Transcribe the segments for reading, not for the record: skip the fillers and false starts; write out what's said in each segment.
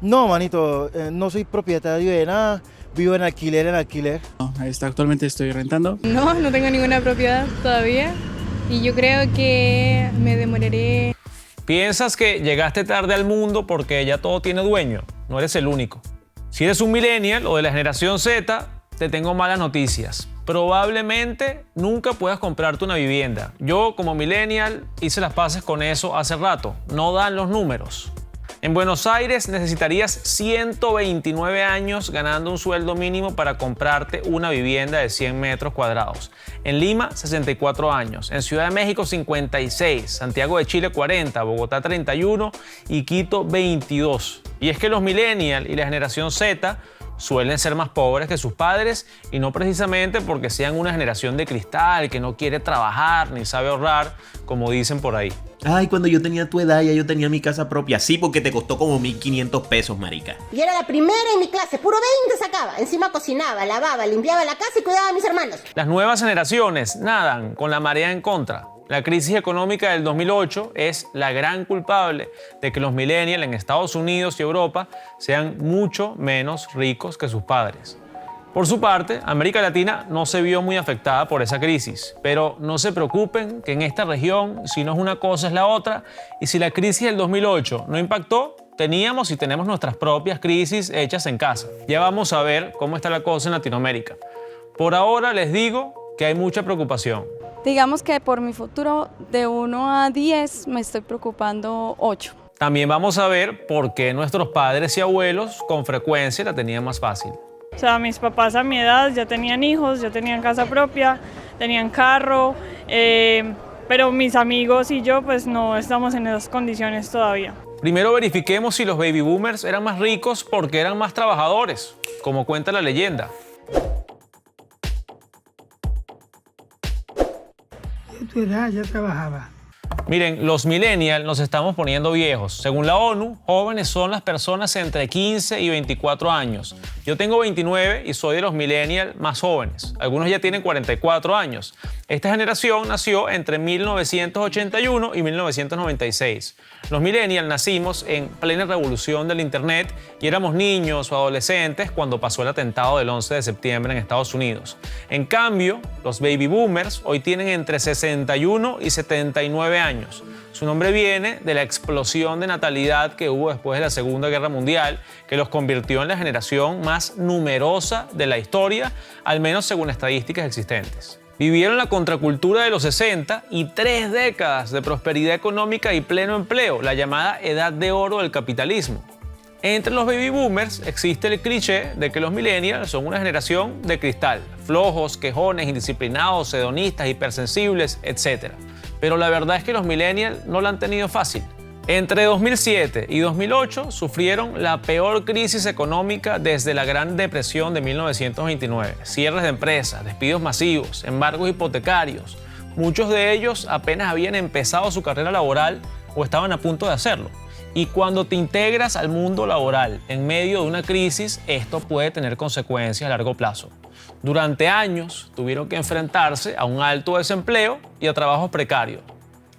No, manito, no soy propietario de nada, vivo en alquiler, No, actualmente estoy rentando. No, no tengo ninguna propiedad todavía y yo creo que me demoraré. ¿Piensas que llegaste tarde al mundo porque ya todo tiene dueño? No eres el único. Si eres un millennial o de la generación Z, te tengo malas noticias. Probablemente nunca puedas comprarte una vivienda. Yo, como millennial, hice las paces con eso hace rato. No dan los números. En Buenos Aires necesitarías 129 años ganando un sueldo mínimo para comprarte una vivienda de 100 metros cuadrados. En Lima, 64 años. En Ciudad de México, 56. Santiago de Chile, 40. Bogotá, 31. Y Quito, 22. Y es que los millennials y la generación Z suelen ser más pobres que sus padres, y no precisamente porque sean una generación de cristal que no quiere trabajar ni sabe ahorrar, como dicen por ahí. Ay, cuando yo tenía tu edad ya yo tenía mi casa propia. Sí, porque te costó como 1.500 pesos, marica. Y era la primera en mi clase, puro 20 sacaba. Encima cocinaba, lavaba, limpiaba la casa y cuidaba a mis hermanos. Las nuevas generaciones nadan con la marea en contra. La crisis económica del 2008 es la gran culpable de que los millennials en Estados Unidos y Europa sean mucho menos ricos que sus padres. Por su parte, América Latina no se vio muy afectada por esa crisis, pero no se preocupen que en esta región, si no es una cosa es la otra, y si la crisis del 2008 no impactó, teníamos y tenemos nuestras propias crisis hechas en casa. Ya vamos a ver cómo está la cosa en Latinoamérica. Por ahora les digo que hay mucha preocupación. Digamos que por mi futuro de 1 a 10 me estoy preocupando 8. También vamos a ver por qué nuestros padres y abuelos con frecuencia la tenían más fácil. O sea, mis papás a mi edad ya tenían hijos, ya tenían casa propia, tenían carro, pero mis amigos y yo pues no estamos en esas condiciones todavía. Primero verifiquemos si los baby boomers eran más ricos porque eran más trabajadores, como cuenta la leyenda. De tu edad ya trabajaba. Miren, los millennials nos estamos poniendo viejos. Según la ONU, jóvenes son las personas entre 15 y 24 años. Yo tengo 29 y soy de los millennials más jóvenes. Algunos ya tienen 44 años. Esta generación nació entre 1981 y 1996. Los millennials nacimos en plena revolución del Internet y éramos niños o adolescentes cuando pasó el atentado del 11 de septiembre en Estados Unidos. En cambio, los baby boomers hoy tienen entre 61 y 79 años. Su nombre viene de la explosión de natalidad que hubo después de la Segunda Guerra Mundial, que los convirtió en la generación más numerosa de la historia, al menos según estadísticas existentes. Vivieron la contracultura de los 60 y 3 décadas de prosperidad económica y pleno empleo, la llamada edad de oro del capitalismo. Entre los baby boomers existe el cliché de que los millennials son una generación de cristal, flojos, quejones, indisciplinados, hedonistas, hipersensibles, etc. Pero la verdad es que los millennials no la han tenido fácil. Entre 2007 y 2008 sufrieron la peor crisis económica desde la Gran Depresión de 1929. Cierres de empresas, despidos masivos, embargos hipotecarios. Muchos de ellos apenas habían empezado su carrera laboral o estaban a punto de hacerlo. Y cuando te integras al mundo laboral en medio de una crisis, esto puede tener consecuencias a largo plazo. Durante años tuvieron que enfrentarse a un alto desempleo y a trabajos precarios.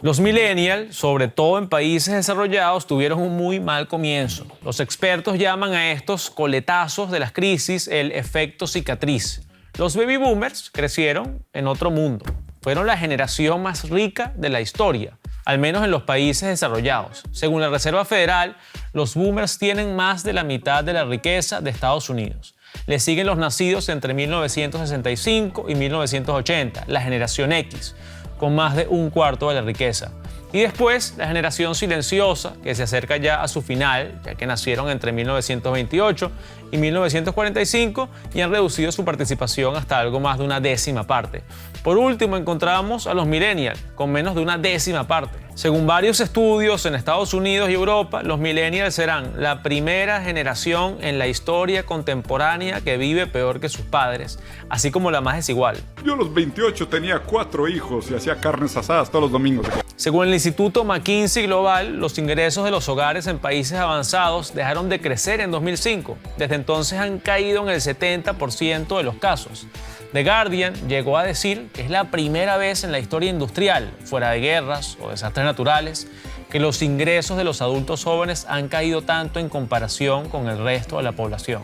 Los millennials, sobre todo en países desarrollados, tuvieron un muy mal comienzo. Los expertos llaman a estos coletazos de las crisis el efecto cicatriz. Los baby boomers crecieron en otro mundo. Fueron la generación más rica de la historia, al menos en los países desarrollados. Según la Reserva Federal, los boomers tienen más de la mitad de la riqueza de Estados Unidos. Le siguen los nacidos entre 1965 y 1980, la generación X, con más de un cuarto de la riqueza. Y después, la generación silenciosa, que se acerca ya a su final, ya que nacieron entre 1928 y 1945 y han reducido su participación hasta algo más de una décima parte. Por último, encontramos a los millennials, con menos de una décima parte. Según varios estudios en Estados Unidos y Europa, los millennials serán la primera generación en la historia contemporánea que vive peor que sus padres, así como la más desigual. Yo a los 28 tenía 4 hijos y hacía carnes asadas todos los domingos. Según el Instituto McKinsey Global, los ingresos de los hogares en países avanzados dejaron de crecer en 2005. Desde entonces han caído en el 70% de los casos. The Guardian llegó a decir que es la primera vez en la historia industrial, fuera de guerras o desastres naturales, que los ingresos de los adultos jóvenes han caído tanto en comparación con el resto de la población.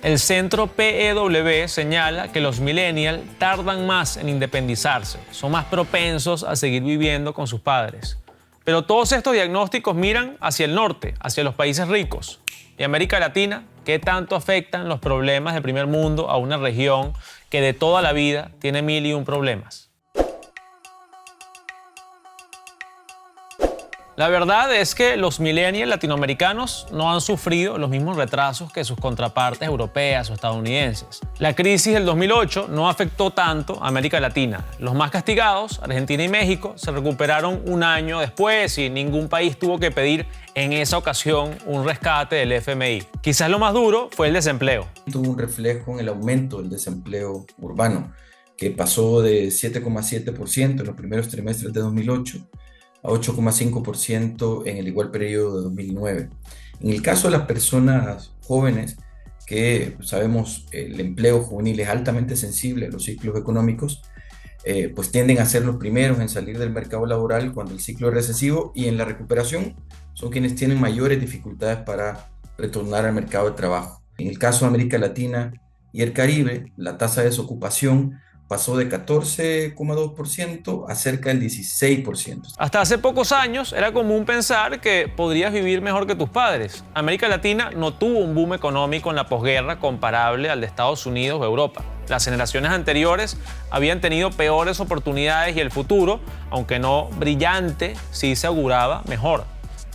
El centro PEW señala que los millennials tardan más en independizarse, son más propensos a seguir viviendo con sus padres. Pero todos estos diagnósticos miran hacia el norte, hacia los países ricos. ¿Y América Latina? ¿Qué tanto afectan los problemas del primer mundo a una región que de toda la vida tiene 1001 problemas? La verdad es que los millennials latinoamericanos no han sufrido los mismos retrasos que sus contrapartes europeas o estadounidenses. La crisis del 2008 no afectó tanto a América Latina. Los más castigados, Argentina y México, se recuperaron un año después y ningún país tuvo que pedir en esa ocasión un rescate del FMI. Quizás lo más duro fue el desempleo. Tuvo un reflejo en el aumento del desempleo urbano, que pasó de 7,7% en los primeros trimestres de 2008 a 8,5% en el igual periodo de 2009. En el caso de las personas jóvenes, que sabemos el empleo juvenil es altamente sensible a los ciclos económicos, pues tienden a ser los primeros en salir del mercado laboral cuando el ciclo es recesivo, y en la recuperación son quienes tienen mayores dificultades para retornar al mercado de trabajo. En el caso de América Latina y el Caribe, la tasa de desocupación pasó de 14,2% a cerca del 16%. Hasta hace pocos años era común pensar que podrías vivir mejor que tus padres. América Latina no tuvo un boom económico en la posguerra comparable al de Estados Unidos o Europa. Las generaciones anteriores habían tenido peores oportunidades y el futuro, aunque no brillante, sí se auguraba mejor.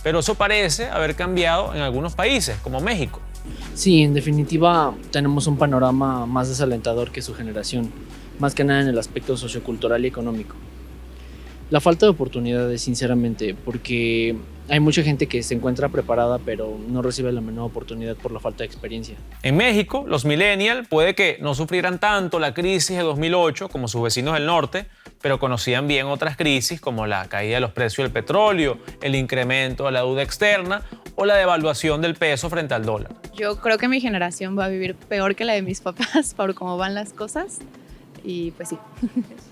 Pero eso parece haber cambiado en algunos países, como México. Sí, en definitiva tenemos un panorama más desalentador que su generación, más que nada en el aspecto sociocultural y económico. La falta de oportunidades, sinceramente, porque hay mucha gente que se encuentra preparada pero no recibe la menor oportunidad por la falta de experiencia. En México, los millennials puede que no sufrieran tanto la crisis de 2008 como sus vecinos del norte, pero conocían bien otras crisis como la caída de los precios del petróleo, el incremento de la deuda externa o la devaluación del peso frente al dólar. Yo creo que mi generación va a vivir peor que la de mis papás por cómo van las cosas. Y pues sí.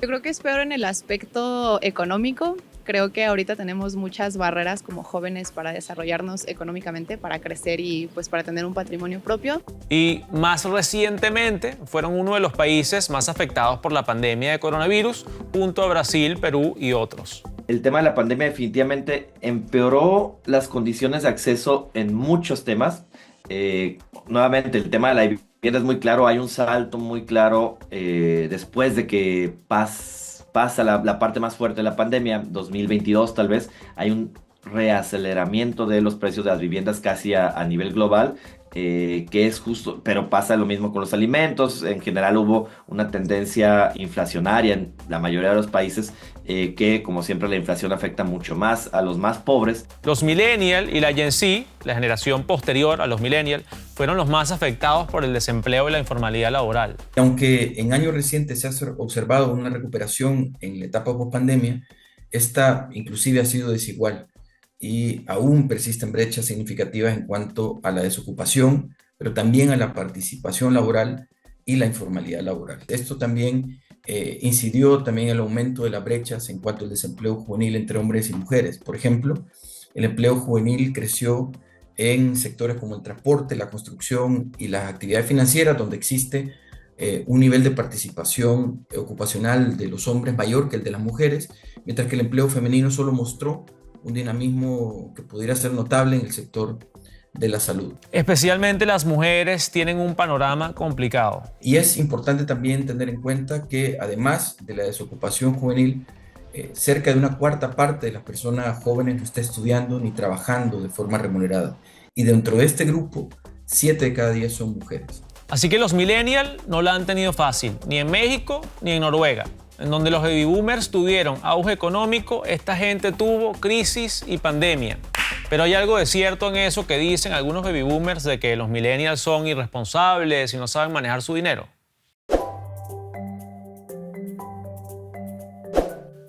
Yo creo que es peor en el aspecto económico. Creo que ahorita tenemos muchas barreras como jóvenes para desarrollarnos económicamente, para crecer y pues para tener un patrimonio propio. Y más recientemente fueron uno de los países más afectados por la pandemia de coronavirus, junto a Brasil, Perú y otros. El tema de la pandemia definitivamente empeoró las condiciones de acceso en muchos temas. Nuevamente, el tema de la vivienda es muy claro, hay un salto muy claro después de que pasa la parte más fuerte de la pandemia, 2022 tal vez, hay un reaceleramiento de los precios de las viviendas casi a nivel global, que es justo, pero pasa lo mismo con los alimentos. En general hubo una tendencia inflacionaria en la mayoría de los países, que como siempre la inflación afecta mucho más a los más pobres. Los millennials y la Gen Z, la generación posterior a los millennials, fueron los más afectados por el desempleo y la informalidad laboral. Aunque en años recientes se ha observado una recuperación en la etapa post-pandemia, esta inclusive ha sido desigual y aún persisten brechas significativas en cuanto a la desocupación, pero también a la participación laboral y la informalidad laboral. Esto también incidió también en el aumento de las brechas en cuanto al desempleo juvenil entre hombres y mujeres. Por ejemplo, el empleo juvenil creció en sectores como el transporte, la construcción y las actividades financieras, donde existe un nivel de participación ocupacional de los hombres mayor que el de las mujeres, mientras que el empleo femenino solo mostró un dinamismo que pudiera ser notable en el sector de la salud. Especialmente las mujeres tienen un panorama complicado. Y es importante también tener en cuenta que además de la desocupación juvenil, cerca de una cuarta parte de las personas jóvenes no está estudiando ni trabajando de forma remunerada. Y dentro de este grupo, 7 de cada 10 son mujeres. Así que los millennials no la han tenido fácil, ni en México ni en Noruega. En donde los baby boomers tuvieron auge económico, esta gente tuvo crisis y pandemia. Pero hay algo de cierto en eso que dicen algunos baby boomers de que los millennials son irresponsables y no saben manejar su dinero.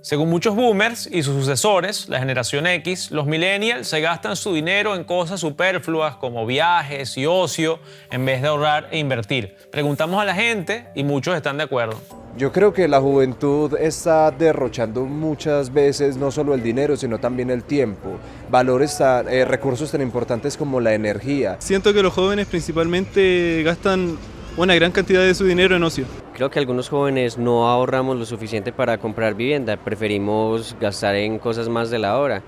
Según muchos boomers y sus sucesores, la generación X, los millennials se gastan su dinero en cosas superfluas como viajes y ocio en vez de ahorrar e invertir. Preguntamos a la gente y muchos están de acuerdo. Yo creo que la juventud está derrochando muchas veces no solo el dinero, sino también el tiempo, recursos tan importantes como la energía. Siento que los jóvenes principalmente gastan una gran cantidad de su dinero en ocio. Creo que algunos jóvenes no ahorramos lo suficiente para comprar vivienda, preferimos gastar en cosas más de la hora,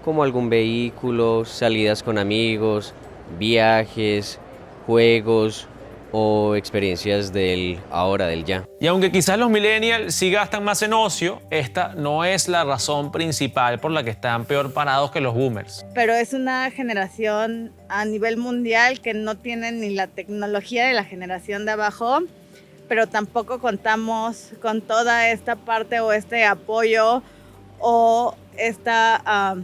como algún vehículo, salidas con amigos, viajes, juegos o experiencias del ahora, del ya. Y aunque quizás los millennials sí gastan más en ocio, esta no es la razón principal por la que están peor parados que los boomers. Pero es una generación a nivel mundial que no tiene ni la tecnología de la generación de abajo, pero tampoco contamos con toda esta parte o este apoyo o esta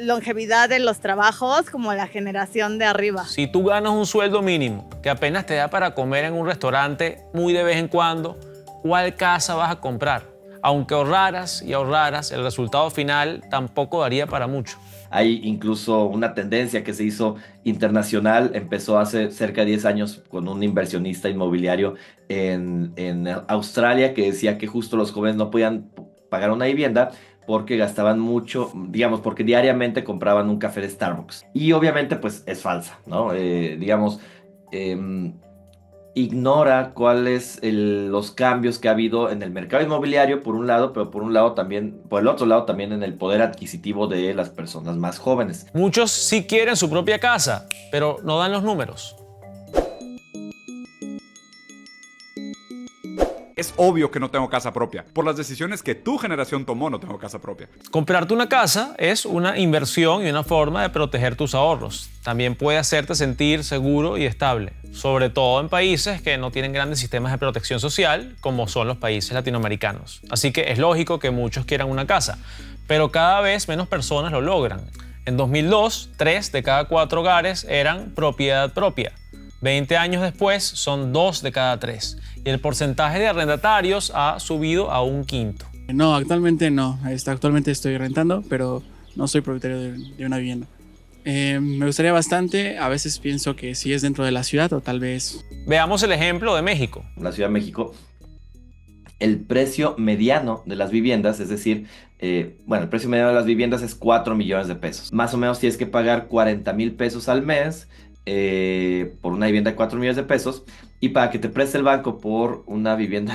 longevidad de los trabajos como la generación de arriba. Si tú ganas un sueldo mínimo que apenas te da para comer en un restaurante muy de vez en cuando, ¿cuál casa vas a comprar? Aunque ahorraras y ahorraras, el resultado final tampoco daría para mucho. Hay incluso una tendencia que se hizo internacional, empezó hace cerca de 10 años con un inversionista inmobiliario en Australia que decía que justo los jóvenes no podían pagar una vivienda porque gastaban mucho, digamos, porque diariamente compraban un café de Starbucks. Y obviamente pues es falsa, ¿no? Ignora cuáles los cambios que ha habido en el mercado inmobiliario por un lado, pero por el otro lado también en el poder adquisitivo de las personas más jóvenes. Muchos sí quieren su propia casa, pero no dan los números. Es obvio que no tengo casa propia. Por las decisiones que tu generación tomó, no tengo casa propia. Comprarte una casa es una inversión y una forma de proteger tus ahorros. También puede hacerte sentir seguro y estable, sobre todo en países que no tienen grandes sistemas de protección social, como son los países latinoamericanos. Así que es lógico que muchos quieran una casa, pero cada vez menos personas lo logran. En 2002, 3 de cada 4 hogares eran propiedad propia. 20 años después, son 2 de cada 3. Y el porcentaje de arrendatarios ha subido a 1/5. No, actualmente no. Actualmente estoy rentando, pero no soy propietario de una vivienda. Me gustaría bastante. A veces pienso que si es dentro de la ciudad o tal vez... Veamos el ejemplo de México. En la Ciudad de México, el precio mediano de las viviendas, es decir, el precio mediano de las viviendas es 4 millones de pesos. Más o menos tienes que pagar 40,000 pesos al mes por una vivienda de 4 millones de pesos, y para que te preste el banco por una vivienda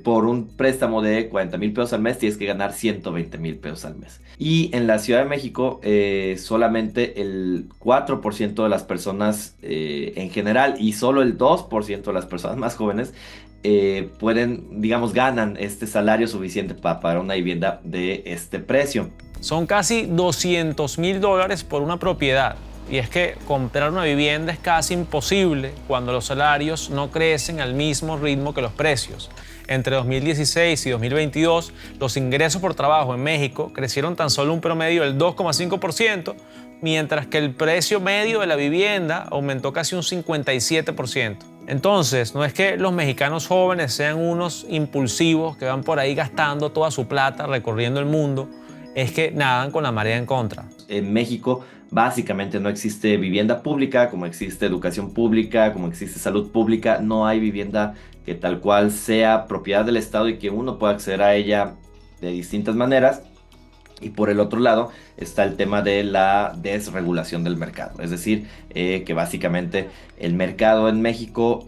por un préstamo de 40,000 pesos al mes tienes que ganar 120,000 pesos al mes. Y en la Ciudad de México solamente el 4% de las personas en general y solo el 2% de las personas más jóvenes ganan este salario suficiente para pagar una vivienda de este precio. Son casi $200,000 por una propiedad. Y es que comprar una vivienda es casi imposible cuando los salarios no crecen al mismo ritmo que los precios. Entre 2016 y 2022, los ingresos por trabajo en México crecieron tan solo un promedio del 2,5%, mientras que el precio medio de la vivienda aumentó casi un 57%. Entonces, no es que los mexicanos jóvenes sean unos impulsivos que van por ahí gastando toda su plata recorriendo el mundo, es que nadan con la marea en contra. En México básicamente no existe vivienda pública, como existe educación pública, como existe salud pública. No hay vivienda que tal cual sea propiedad del Estado y que uno pueda acceder a ella de distintas maneras. Y por el otro lado está el tema de la desregulación del mercado. Es decir, que básicamente el mercado en México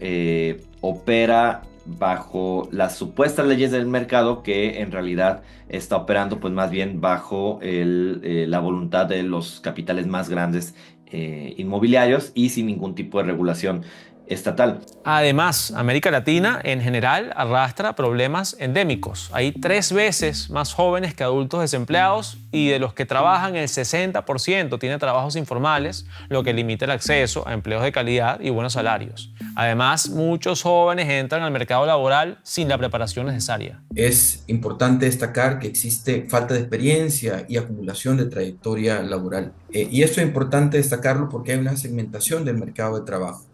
opera bajo las supuestas leyes del mercado, que en realidad está operando pues más bien bajo la voluntad de los capitales más grandes inmobiliarios y sin ningún tipo de regulación estatal. Además, América Latina en general arrastra problemas endémicos. Hay 3 veces más jóvenes que adultos desempleados y de los que trabajan el 60% tiene trabajos informales, lo que limita el acceso a empleos de calidad y buenos salarios. Además, muchos jóvenes entran al mercado laboral sin la preparación necesaria. Es importante destacar que existe falta de experiencia y acumulación de trayectoria laboral. Y esto es importante destacarlo porque hay una segmentación del mercado de trabajo.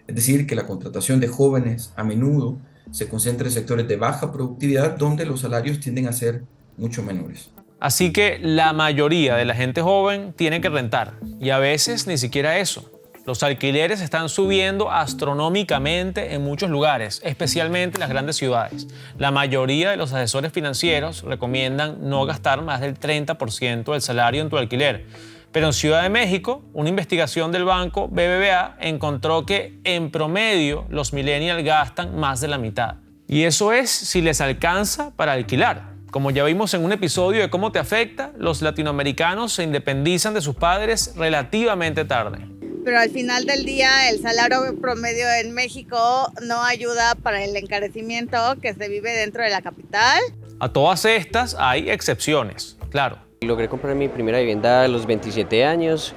Es decir, que la contratación de jóvenes a menudo se concentra en sectores de baja productividad donde los salarios tienden a ser mucho menores. Así que la mayoría de la gente joven tiene que rentar y a veces ni siquiera eso. Los alquileres están subiendo astronómicamente en muchos lugares, especialmente en las grandes ciudades. La mayoría de los asesores financieros recomiendan no gastar más del 30% del salario en tu alquiler. Pero en Ciudad de México, una investigación del banco BBVA encontró que en promedio los millennials gastan más de la mitad. Y eso es si les alcanza para alquilar. Como ya vimos en un episodio de Cómo te afecta, los latinoamericanos se independizan de sus padres relativamente tarde. Pero al final del día el salario promedio en México no ayuda para el encarecimiento que se vive dentro de la capital. A todas estas hay excepciones, claro. Logré comprar mi primera vivienda a los 27 años.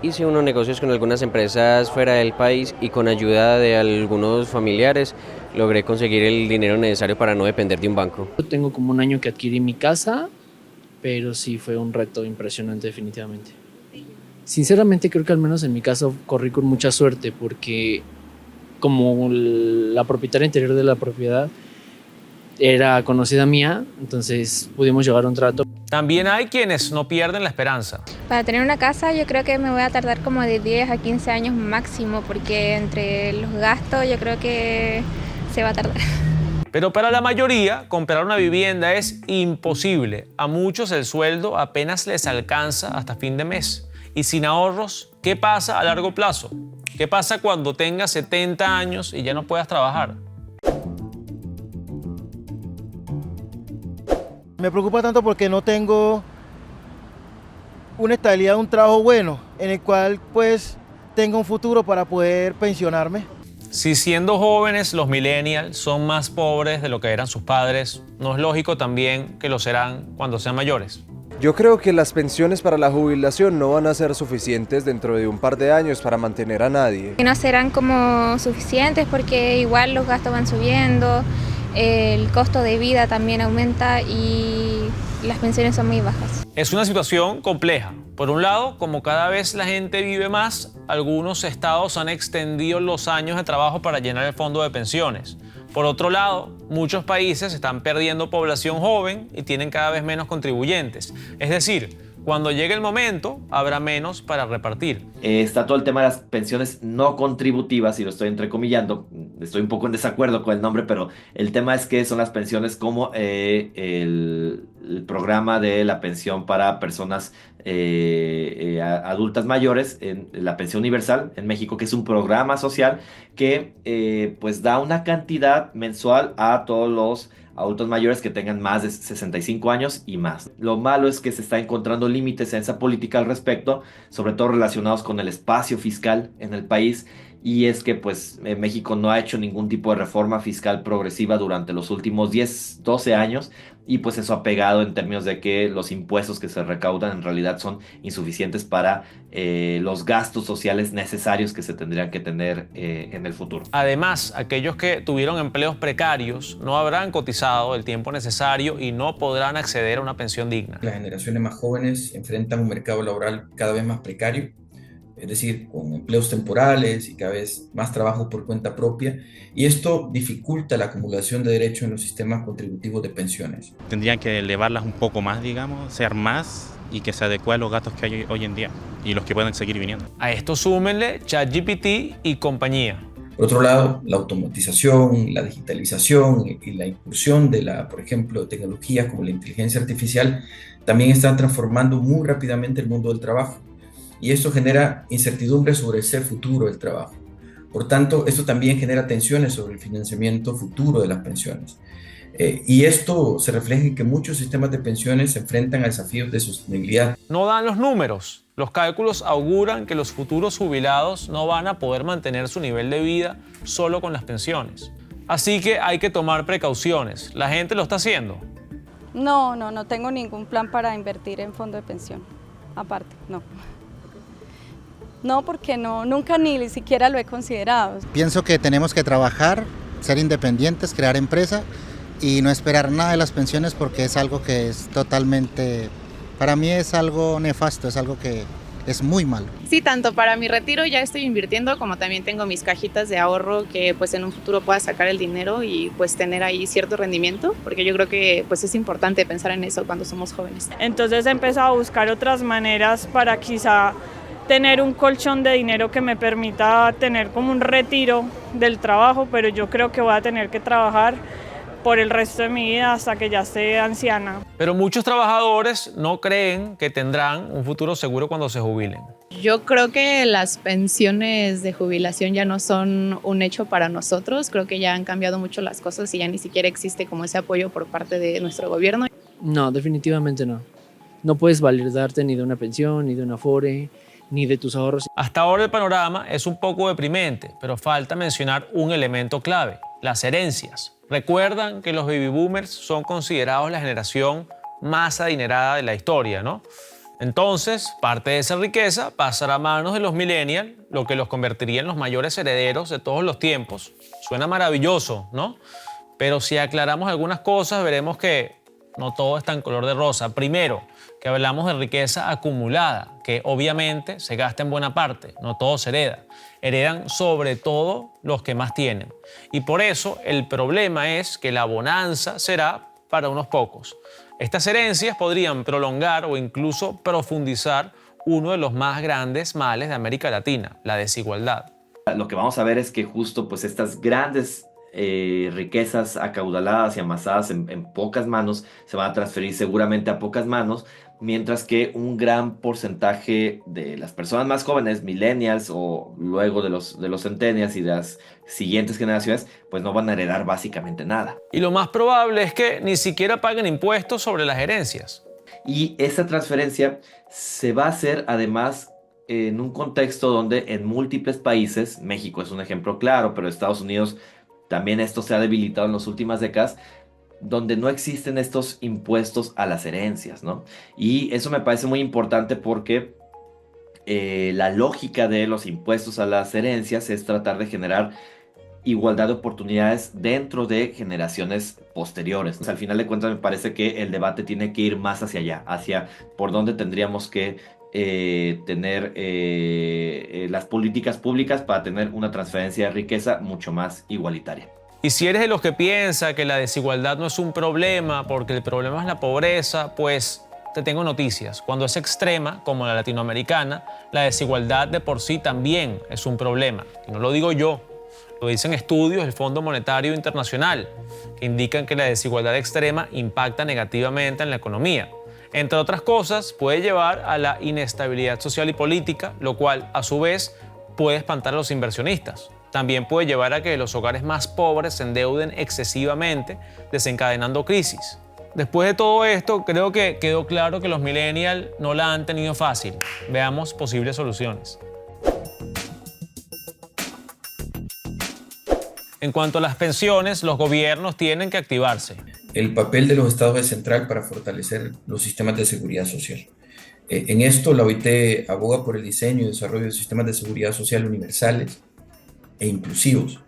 Hice unos negocios con algunas empresas fuera del país y con ayuda de algunos familiares logré conseguir el dinero necesario para no depender de un banco. Tengo como un año que adquirí mi casa, pero sí fue un reto impresionante definitivamente. Sinceramente creo que al menos en mi caso corrí con mucha suerte porque como la propietaria anterior de la propiedad era conocida mía, entonces pudimos llegar a un trato. También hay quienes no pierden la esperanza. Para tener una casa yo creo que me voy a tardar como de 10 a 15 años máximo porque entre los gastos yo creo que se va a tardar. Pero para la mayoría, comprar una vivienda es imposible. A muchos el sueldo apenas les alcanza hasta fin de mes. Y sin ahorros, ¿qué pasa a largo plazo? ¿Qué pasa cuando tengas 70 años y ya no puedas trabajar? Me preocupa tanto porque no tengo una estabilidad, un trabajo bueno en el cual pues tenga un futuro para poder pensionarme. Si siendo jóvenes los millennials son más pobres de lo que eran sus padres, ¿no es lógico también que lo serán cuando sean mayores? Yo creo que las pensiones para la jubilación no van a ser suficientes dentro de un par de años para mantener a nadie. Y no serán como suficientes porque igual los gastos van subiendo, el costo de vida también aumenta y las pensiones son muy bajas. Es una situación compleja. Por un lado, como cada vez la gente vive más, algunos estados han extendido los años de trabajo para llenar el fondo de pensiones. Por otro lado, muchos países están perdiendo población joven y tienen cada vez menos contribuyentes. Es decir, cuando llegue el momento, habrá menos para repartir. Está todo el tema de las pensiones no contributivas, y lo estoy entrecomillando, estoy un poco en desacuerdo con el nombre, pero el tema es que son las pensiones como el programa de la pensión para personas adultas mayores, la pensión universal en México, que es un programa social que pues da una cantidad mensual a todos los adultos mayores que tengan más de 65 años y más. Lo malo es que se está encontrando límites en esa política al respecto, sobre todo relacionados con el espacio fiscal en el país, y es que pues México no ha hecho ningún tipo de reforma fiscal progresiva durante los últimos 10, 12 años, y pues eso ha pegado en términos de que los impuestos que se recaudan en realidad son insuficientes para los gastos sociales necesarios que se tendrían que tener en el futuro. Además, aquellos que tuvieron empleos precarios no habrán cotizado el tiempo necesario y no podrán acceder a una pensión digna. Las generaciones más jóvenes enfrentan un mercado laboral cada vez más precario, es decir, con empleos temporales y cada vez más trabajo por cuenta propia, y esto dificulta la acumulación de derechos en los sistemas contributivos de pensiones. Tendrían que elevarlas un poco más, digamos, ser más y que se adecue a los gastos que hay hoy en día y los que pueden seguir viniendo. A esto súmenle ChatGPT y compañía. Por otro lado, la automatización, la digitalización y la incursión de por ejemplo, tecnologías como la inteligencia artificial también están transformando muy rápidamente el mundo del trabajo. Y esto genera incertidumbre sobre el ser futuro del trabajo. Por tanto, esto también genera tensiones sobre el financiamiento futuro de las pensiones. Y esto se refleja en que muchos sistemas de pensiones se enfrentan a desafíos de sostenibilidad. No dan los números. Los cálculos auguran que los futuros jubilados no van a poder mantener su nivel de vida solo con las pensiones. Así que hay que tomar precauciones. ¿La gente lo está haciendo? No tengo ningún plan para invertir en fondo de pensión. Aparte, no. No, porque nunca ni siquiera lo he considerado. Pienso que tenemos que trabajar, ser independientes, crear empresa y no esperar nada de las pensiones porque es algo que es totalmente, para mí es algo nefasto, es algo que es muy malo. Sí, tanto para mi retiro ya estoy invirtiendo, como también tengo mis cajitas de ahorro que pues en un futuro pueda sacar el dinero y pues tener ahí cierto rendimiento, porque yo creo que pues es importante pensar en eso cuando somos jóvenes. Entonces he empezado a buscar otras maneras para quizá tener un colchón de dinero que me permita tener como un retiro del trabajo, pero yo creo que voy a tener que trabajar por el resto de mi vida hasta que ya esté anciana. Pero muchos trabajadores no creen que tendrán un futuro seguro cuando se jubilen. Yo creo que las pensiones de jubilación ya no son un hecho para nosotros, creo que ya han cambiado mucho las cosas y ya ni siquiera existe como ese apoyo por parte de nuestro gobierno. No, definitivamente no. No puedes validarte ni de una pensión, ni de una Afore, ni de tus ahorros. Hasta ahora el panorama es un poco deprimente, pero falta mencionar un elemento clave: las herencias. Recuerdan que los baby boomers son considerados la generación más adinerada de la historia, ¿no? Entonces, parte de esa riqueza pasará a manos de los millennials, lo que los convertiría en los mayores herederos de todos los tiempos. Suena maravilloso, ¿no? Pero si aclaramos algunas cosas, veremos que no todo está en color de rosa. Primero, que hablamos de riqueza acumulada, que obviamente se gasta en buena parte, no todo se hereda. Heredan sobre todo los que más tienen. Y por eso el problema es que la bonanza será para unos pocos. Estas herencias podrían prolongar o incluso profundizar uno de los más grandes males de América Latina, la desigualdad. Lo que vamos a ver es que justo pues estas grandes riquezas acaudaladas y amasadas en pocas manos se van a transferir seguramente a pocas manos, mientras que un gran porcentaje de las personas más jóvenes, millennials o luego de los centennials y de las siguientes generaciones, pues no van a heredar básicamente nada. Y lo más probable es que ni siquiera paguen impuestos sobre las herencias. Y esa transferencia se va a hacer además en un contexto donde en múltiples países, México es un ejemplo claro, pero Estados Unidos también esto se ha debilitado en las últimas décadas, donde no existen estos impuestos a las herencias, ¿no? Y eso me parece muy importante porque la lógica de los impuestos a las herencias es tratar de generar igualdad de oportunidades dentro de generaciones posteriores. O sea, al final de cuentas me parece que el debate tiene que ir más hacia allá, hacia por dónde tendríamos que tener las políticas públicas para tener una transferencia de riqueza mucho más igualitaria. Y si eres de los que piensa que la desigualdad no es un problema porque el problema es la pobreza, pues te tengo noticias. Cuando es extrema, como la latinoamericana, la desigualdad de por sí también es un problema. Y no lo digo yo, lo dicen estudios del Fondo Monetario Internacional, que indican que la desigualdad extrema impacta negativamente en la economía. Entre otras cosas, puede llevar a la inestabilidad social y política, lo cual, a su vez, puede espantar a los inversionistas. También puede llevar a que los hogares más pobres se endeuden excesivamente, desencadenando crisis. Después de todo esto, creo que quedó claro que los millennials no la han tenido fácil. Veamos posibles soluciones. En cuanto a las pensiones, los gobiernos tienen que activarse. El papel de los estados es central para fortalecer los sistemas de seguridad social. En esto, la OIT aboga por el diseño y desarrollo de sistemas de seguridad social universales e inclusivos,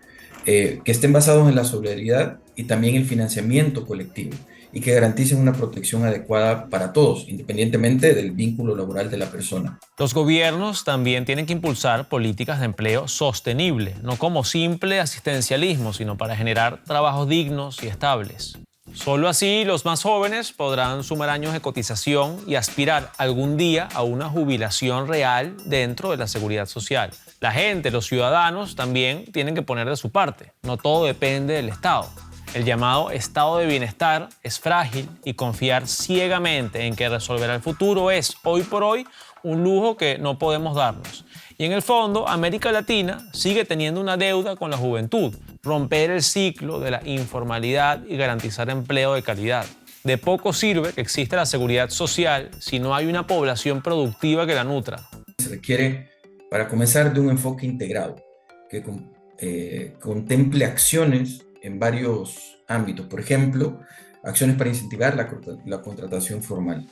que estén basados en la solidaridad y también el financiamiento colectivo, y que garanticen una protección adecuada para todos, independientemente del vínculo laboral de la persona. Los gobiernos también tienen que impulsar políticas de empleo sostenible, no como simple asistencialismo, sino para generar trabajos dignos y estables. Solo así los más jóvenes podrán sumar años de cotización y aspirar algún día a una jubilación real dentro de la seguridad social. La gente, los ciudadanos, también tienen que poner de su parte. No todo depende del Estado. El llamado estado de bienestar es frágil y confiar ciegamente en que resolverá el futuro es, hoy por hoy, un lujo que no podemos darnos. Y en el fondo, América Latina sigue teniendo una deuda con la juventud: romper el ciclo de la informalidad y garantizar empleo de calidad. De poco sirve que exista la seguridad social si no hay una población productiva que la nutra. Se requiere, para comenzar, de un enfoque integrado que contemple acciones en varios ámbitos. Por ejemplo, acciones para incentivar la contratación formal.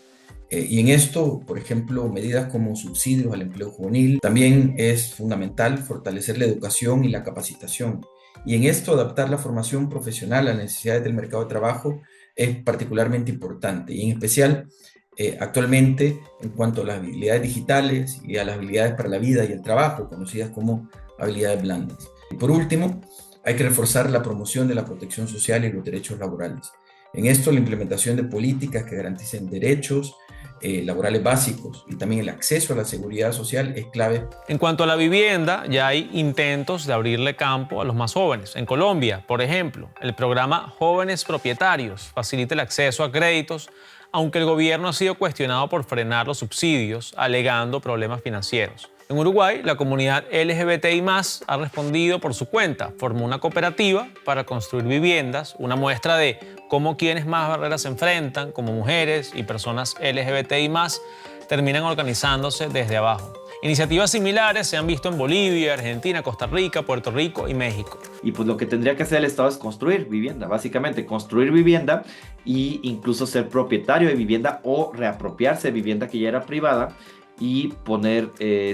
Y en esto, por ejemplo, medidas como subsidios al empleo juvenil. También es fundamental fortalecer la educación y la capacitación. Y en esto, adaptar la formación profesional a las necesidades del mercado de trabajo es particularmente importante. Y en especial, actualmente en cuanto a las habilidades digitales y a las habilidades para la vida y el trabajo, conocidas como habilidades blandas. Y por último, hay que reforzar la promoción de la protección social y los derechos laborales. En esto, la implementación de políticas que garanticen derechos laborales básicos y también el acceso a la seguridad social es clave. En cuanto a la vivienda, ya hay intentos de abrirle campo a los más jóvenes. En Colombia, por ejemplo, el programa Jóvenes Propietarios facilita el acceso a créditos, aunque el gobierno ha sido cuestionado por frenar los subsidios, alegando problemas financieros. En Uruguay, la comunidad LGBTI+ ha respondido por su cuenta. Formó una cooperativa para construir viviendas, una muestra de cómo quienes más barreras se enfrentan, como mujeres y personas LGBTI+, terminan organizándose desde abajo. Iniciativas similares se han visto en Bolivia, Argentina, Costa Rica, Puerto Rico y México. Y pues lo que tendría que hacer el Estado es construir vivienda, básicamente construir vivienda e incluso ser propietario de vivienda o reapropiarse de vivienda que ya era privada y poner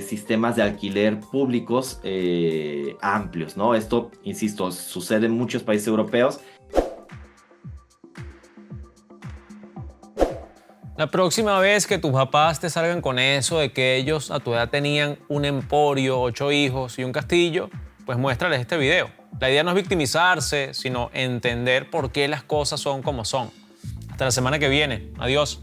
sistemas de alquiler públicos amplios, ¿no? Esto, insisto, sucede en muchos países europeos. La próxima vez que tus papás te salgan con eso de que ellos a tu edad tenían un emporio, 8 hijos y un castillo, pues muéstrales este video. La idea no es victimizarse, sino entender por qué las cosas son como son. Hasta la semana que viene. Adiós.